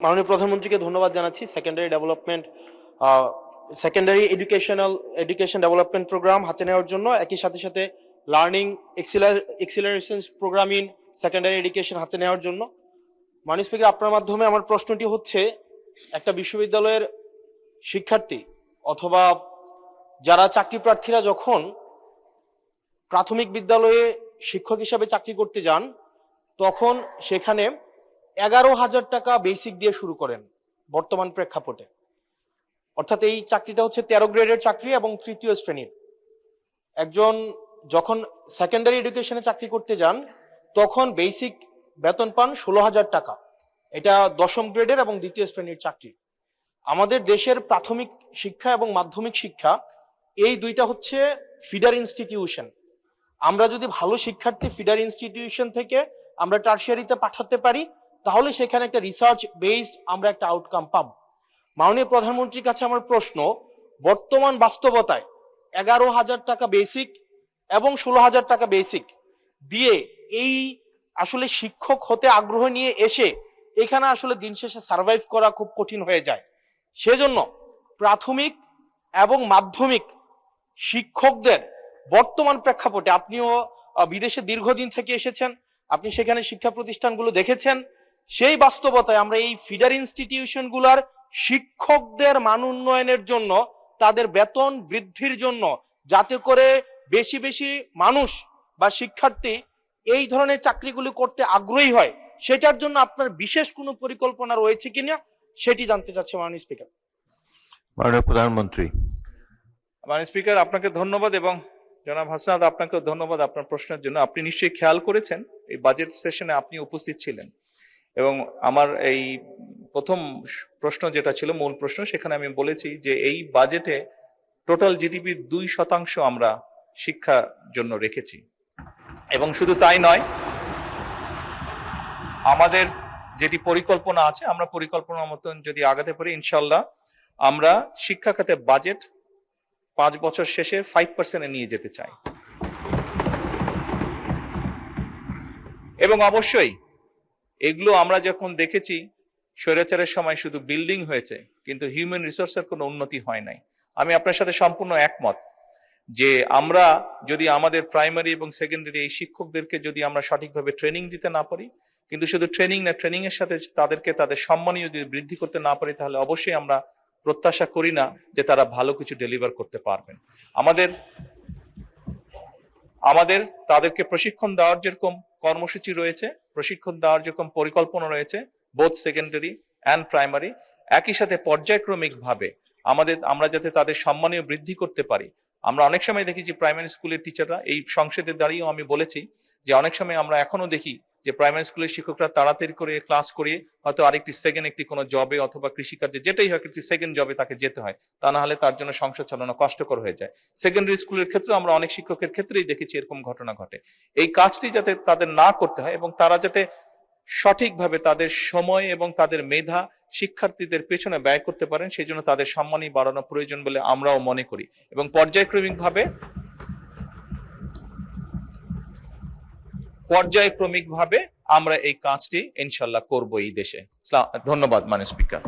মাননীয় প্রধানমন্ত্রীকে ধন্যবাদ জানাচ্ছি। সেকেন্ডারি এডুকেশন ডেভেলপমেন্ট প্রোগ্রাম হাতে নেওয়ার জন্য, একই সাথে সাথে learning acceleration programme in secondary education হাতে নেওয়ার জন্য। মাননীয় স্পিকার, আপনার মাধ্যমে আমার প্রশ্নটি হচ্ছে, একটা বিশ্ববিদ্যালয়ের শিক্ষার্থী অথবা যারা চাকরি প্রার্থীরা যখন প্রাথমিক বিদ্যালয়ে শিক্ষক হিসাবে চাকরি করতে যান, তখন সেখানে 11,000 টাকা বেসিক দিয়ে শুরু করেন বর্তমান প্রেক্ষাপটে। অর্থাৎ এই চাকরিটা হচ্ছে 13 গ্রেডের চাকরি এবং তৃতীয় শ্রেণীর। একজন যখন সেকেন্ডারি এডুকেশনে চাকরি করতে যান, তখন বেসিক বেতন পান 16,000 টাকা। এটা 10ম গ্রেডের এবং দ্বিতীয় শ্রেণীর চাকরি। আমাদের দেশের প্রাথমিক শিক্ষা এবং মাধ্যমিক শিক্ষা, এই দুইটা হচ্ছে ফিডার ইনস্টিটিউশন। আমরা যদি ভালো শিক্ষার্থী ফিডার ইনস্টিটিউশন থেকে আমরা টারশিয়ারিতে পাঠাতে পারি, তাহলে সেখানে একটা রিসার্চ বেসড আমরা একটা আউটকাম পাব। মাননীয় প্রধানমন্ত্রীর কাছে আমার প্রশ্ন, বর্তমান বাস্তবতায় 11,000 টাকা বেসিক এবং 16,000 টাকা বেসিক দিয়ে এই আসলে শিক্ষক হতে আগ্রহ নিয়ে এসে এখানে আসলে দিন শেষে সার্ভাইভ করা খুব কঠিন হয়ে যায়। সেজন্য প্রাথমিক এবং মাধ্যমিক শিক্ষকদের বর্তমান প্রেক্ষাপটে, আপনিও বিদেশে দীর্ঘদিন থেকে এসেছেন, আপনি সেখানে শিক্ষা প্রতিষ্ঠানগুলো দেখেছেন, সেই বাস্তবতায় আমরা এই ফিডার ইনস্টিটিউশনগুলোর শিক্ষকদের মান উন্নয়নের জন্য, তাদের বেতন বৃদ্ধির জন্য, যাতে করে বেশি বেশি মানুষ বা শিক্ষার্থী এই ধরনের চাকরিগুলি করতে আগ্রহী হয়, সেটার জন্য আপনার বিশেষ কোনো পরিকল্পনা রয়েছে কিনা সেটি জানতে চাচ্ছি মাননীয় স্পিকার। মাননীয় প্রধানমন্ত্রী। মাননীয় স্পিকার, আপনাকে ধন্যবাদ এবং জনাব হাসনাত, আপনাকেও ধন্যবাদ আপনার প্রশ্নের জন্য। আপনি নিশ্চয়ই খেয়াল করেছেন এই বাজেট সেশনে আপনি উপস্থিত ছিলেন, এবং আমার এই প্রথম প্রশ্ন যেটা ছিল মূল প্রশ্ন, সেখানে আমি বলেছি যে এই বাজেটে টোটাল জিডিপি 2% আমরা শিক্ষার জন্য রেখেছি। এবং শুধু তাই নয়, আমাদের যেটি পরিকল্পনা আছে, আমরা পরিকল্পনা মতন যদি আগাতে পারি, ইনশাল্লাহ আমরা শিক্ষা খাতে বাজেট 5 বছর শেষে 5% নিয়ে যেতে চাই। এবং অবশ্যই এগুলো আমরা যখন দেখেছি, স্বৈরাচারের সময় শুধু বিল্ডিং হয়েছে, কিন্তু হিউম্যান রিসোর্সের কোনো উন্নতি হয় নাই। আমি আপনার সাথে সম্পূর্ণ একমত যে আমরা যদি আমাদের প্রাইমারি এবং সেকেন্ডারি এই শিক্ষকদেরকে যদি আমরা সঠিকভাবে ট্রেনিং দিতে না পারি, কিন্তু শুধু ট্রেনিং না, ট্রেনিং এর সাথে তাদেরকে তাদের সম্মানীয় যদি বৃদ্ধি করতে না পারি, তাহলে অবশ্যই আমরা প্রত্যাশা করি না যে তারা ভালো কিছু ডেলিভার করতে পারবেন। আমাদের তাদেরকে প্রশিক্ষণ দেওয়ার যেরকম কর্মসূচি রয়েছে, প্রশিক্ষণ দেওয়ার যেরকম পরিকল্পনা রয়েছে, বোথ সেকেন্ডারি অ্যান্ড প্রাইমারি, একই সাথে পর্যায়ক্রমিক ভাবে আমরা যাতে তাদের সম্মানীয় বৃদ্ধি করতে পারি। আমরা অনেক সময় দেখেছি প্রাইমারি স্কুলের টিচাররা, এই সংসদে দাঁড়িয়েও আমি বলেছি যে অনেক সময় আমরা এখনো দেখি যে প্রাইমারি স্কুলের শিক্ষকরা তাড়াতাড়ি করে ক্লাস করিয়ে হয়তো আরেকটি একটি কোনো জবে অথবা কৃষিকার্যে, যেটাই হয়, একটি সেকেন্ড জবে তাকে যেতে হয়, তা না হলে তার জন্য সংসার চালানো কষ্টকর হয়ে যায়। সেকেন্ডারি স্কুলের ক্ষেত্রে আমরা অনেক শিক্ষকের ক্ষেত্রেই দেখেছি এরকম ঘটনা ঘটে। এই কাজটি যাতে তাদের না করতে হয় এবং তারা যাতে সঠিকভাবে তাদের সময় এবং তাদের মেধা শিক্ষার্থীদের পেছনে ব্যয় করতে পারেন, সেই জন্য তাদের সম্মানই বাড়ানো প্রয়োজন বলে আমরাও মনে করি। এবং পর্যায়ক্রমিক ভাবে আমরা এই কাজটি ইনশাল্লাহ করব এই দেশে। ধন্যবাদ মাননীয় স্পিকার।